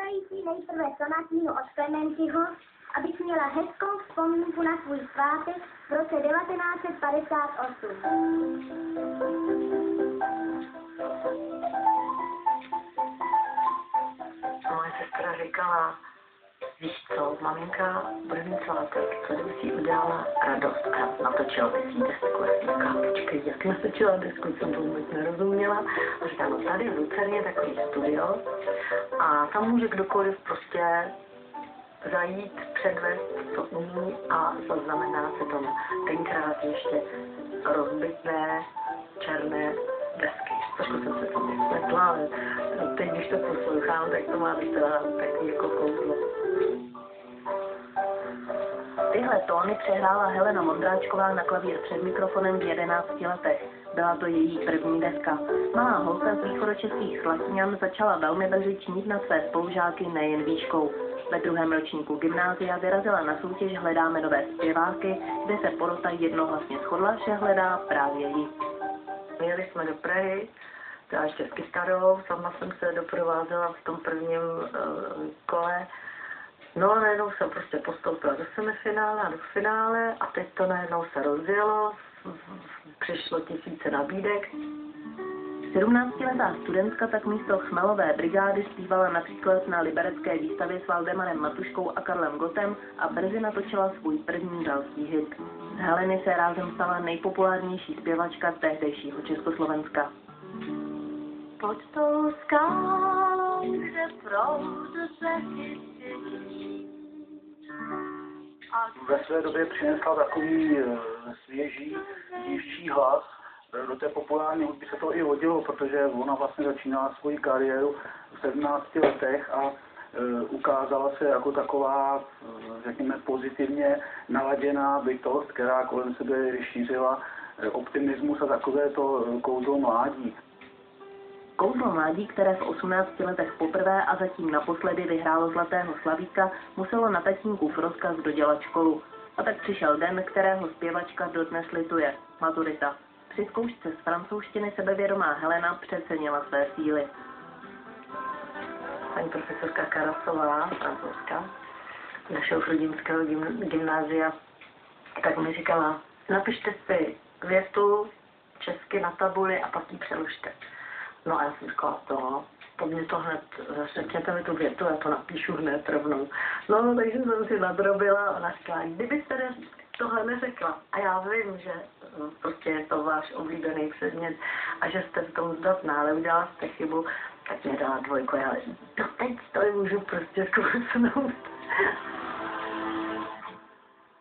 předsedající nejprve sonatního od Klementyho, abych měla hezkou vzpomínku na svůj svátek v roce 1958. Moje sestra říkala, víš co, maminka bude mít svátek, co kdyby si udělala radost a natočila by si desku. Já jsem říkala, počkej, jak natočila desku, jsem to vůbec nerozuměla. A říkala, no tady v Lucerně je takový studio a tam může kdokoliv prostě zajít, předvést, co umí a zaznamená se tam tenkrát ještě rozbitné černé desky. Trošku jsem se tam nespletla, ale teď, když to poslouchám, tak to má být takový jako kouzlo. Tyhle tóny přehrála Helena Mondráčková na klavír před mikrofonem v 11 letech. Byla to její první deska. Malá holka z východočeských Slatiňan začala velmi brzy čnít na své spolužáky nejen výškou. Ve druhém ročníku gymnázia vyrazila na soutěž Hledáme nové zpěváky, kde se porota jednohlasně shodla, že hledá právě ji. Jeli jsme do Prahy, já ještě s kytarou, sama jsem se doprovázela v tom prvním kole. No a najednou jsem prostě postoupila do semifinále a do finále a teď to najednou se rozjelo, přišlo tisíce nabídek. 17letá studentka tak místo Chmelové brigády zpívala například na liberecké výstavě s Valdemarem Matuškou a Karlem Gottem a brzy natočila svůj první velký hit. Z Heleny se rázem stala nejpopulárnější zpěvačka tehdejšího Československa. Pod tou skálou, kde proud řeky těží. Ve své době přinesla takový svěží, dívčí hlas. Do té populární hudby se to i hodilo, protože ona vlastně začínala svoji kariéru v 17 letech a ukázala se jako taková, řekněme, pozitivně naladěná bytost, která kolem sebe šířila optimismus a takové to kouzlo mládí. Kouzlo mládí, které v 18 letech poprvé a zatím naposledy vyhrálo Zlatého slavíka, muselo na tatínkův rozkaz dodělat školu. A tak přišel den, kterého zpěvačka dodnes lituje – maturita. Při zkoušce z francouzštiny sebevědomá Helena přecenila své síly. Paní profesorka Karasová, francouzská, našeho chrudimského gymnázia, tak mi říkala, napište si větu česky na tabuli a pak ji přeložte. No a já jsem říkala, po mně to hned, řekněte mi tu větu, já to napíšu hned rovnou. No, takže jsem si nadrobila a ona říkala, kdybyste tohle neřekla. A já vím, že prostě je to váš oblíbený předmět a že jste v tom zdatná, ale udělala jste chybu, tak mě dala 2, já doteď to můžu prostě zkousnout.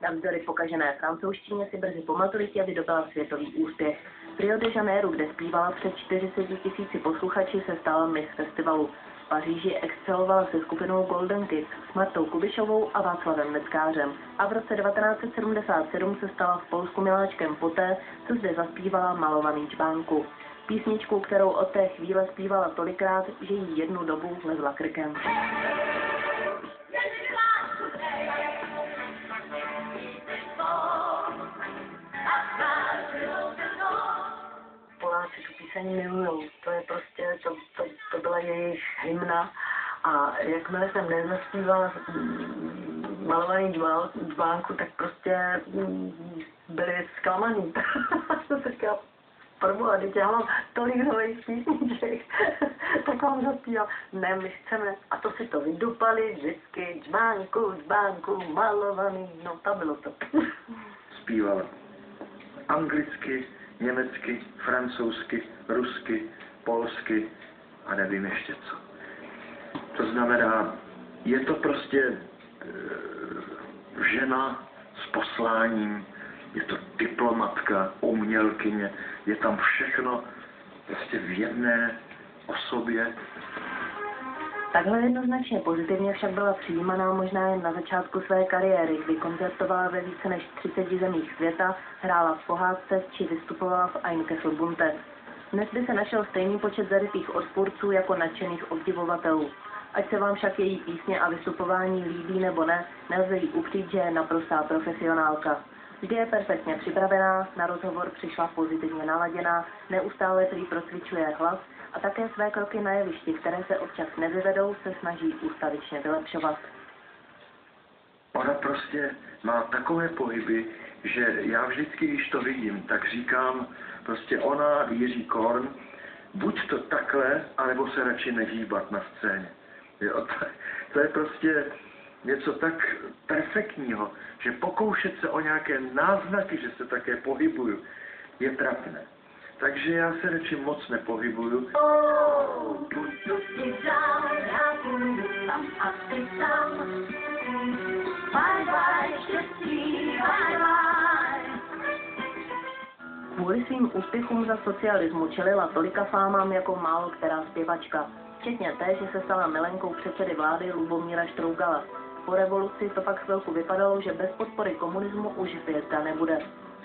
Navzdory pokažené francouzštině si brzy po maturitě vydobila světový úspěch. V Rio de Janeiro, kde zpívala před 40 000 posluchači, se stala Miss Festivalu. V Paříži excelovala se skupinou Golden Kids s Martou Kubišovou a Václavem Neckářem. A v roce 1977 se stala v Polsku miláčkem poté, co zde zaspívala Malovaný čbánku. Písničku, kterou od té chvíle zpívala tolikrát, že jí jednu dobu lezla krkem. Poláci tu píseň milujou, to je prostě, to byla jejich hymna a jakmile jsem nezaspívala Malovaný čbánku, tak prostě byli zklamaný. Jsem se říkala, proboha, teď já mám tolik nových písniček, tak vám zaspíval. Ne, my chceme, a to si to vydupali vždycky, čbánku, malovaný, no to bylo to. Zpívala anglicky, německy, francouzsky, rusky, polsky a nevím ještě co. To znamená, je to prostě žena s posláním, je to diplomatka, umělkyně, je tam všechno prostě v jedné osobě. Takhle jednoznačně pozitivně však byla přijímaná možná jen na začátku své kariéry, kdy koncertovala ve více než 30 zemích světa, hrála v pohádce či vystupovala v Ein Kesselbunte. Dnes by se našel stejný počet zarytých odpůrců jako nadšených obdivovatelů. Ať se vám však její písně a vystupování líbí nebo ne, nelze jí upřít, že je naprostá profesionálka. Vždy je perfektně připravená, na rozhovor přišla pozitivně naladěná, neustále prý procvičuje hlas a také své kroky na jevišti, které se občas nevyvedou, se snaží ustavičně vylepšovat. Ona prostě má takové pohyby, že já vždycky, když to vidím, tak říkám, prostě ona, Jiří Korn, buď to takhle, anebo se radši nehýbat na scéně. Jo, to je prostě něco tak perfektního, že pokoušet se o nějaké náznaky, že se také pohybuju, je trapné. Takže já se radši moc nepohybuju. Kvůli svým úspěchům za socialismu čelila tolika fámám jako málo která zpěvačka. Včetně té, že se stala milenkou předsedy vlády Lubomíra Štrougala. Po revoluci to pak chvilku vypadalo, že bez podpory komunismu už hvězda nebude.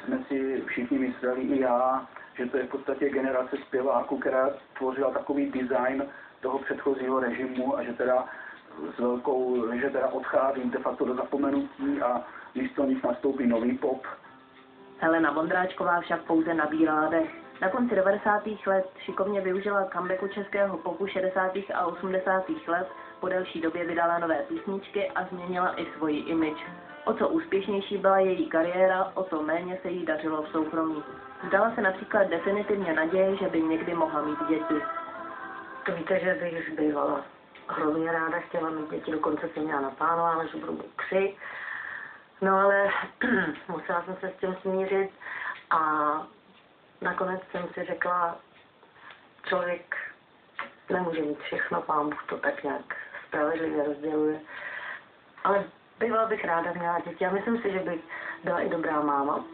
Jsme si všichni mysleli, i já, že to je v podstatě generace zpěváků, která tvořila takový design toho předchozího režimu a že teda odcházím de facto do zapomenutí a místo nich nastoupí nový pop. Helena Vondráčková však pouze nabírala dech. Na konci 90. let šikovně využila comebacku českého popu 60. a 80. let, po delší době vydala nové písničky a změnila i svoji image. O co úspěšnější byla její kariéra, o to méně se jí dařilo v soukromí. Zdala se například definitivně naděje, že by někdy mohla mít děti. To víte, že bych bývala hrozně ráda chtěla mít děti, dokonce jsem měla naplánováno, že budu mít 3. No ale musela jsem se s tím smířit a nakonec jsem si řekla, člověk nemůže mít všechno, Pán Bůh to tak nějak spravedlivě rozděluje. Ale bývala bych ráda měla děti a myslím si, že bych byla i dobrá máma.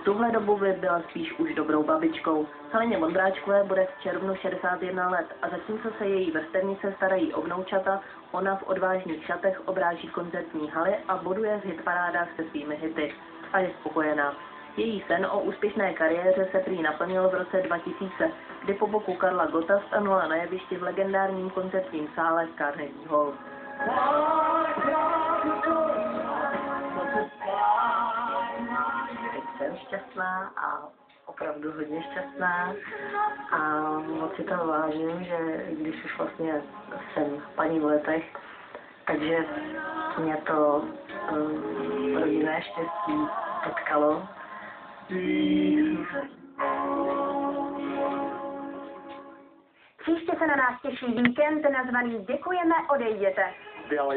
V tuhle dobu by byla spíš už dobrou babičkou. Heleně Vondráčkové bude v červnu 61 let a zatímco se její vrstevnice starají o vnoučata, ona v odvážných šatech obráží koncertní haly a boduje v hitparádách se svými hity. A je spokojená. Její sen o úspěšné kariéře se prý naplnil v roce 2000, kdy po boku Karla Gotta stanula na jevišti v legendárním koncertním sále Carnegie Hall. Jsem šťastná a opravdu hodně šťastná a moc si to vážím, že když už vlastně jsem paní v letech, takže mě to rodinné štěstí potkalo. Příště se na nás těší víkend nazvaný Děkujeme, odejděte. Dělej.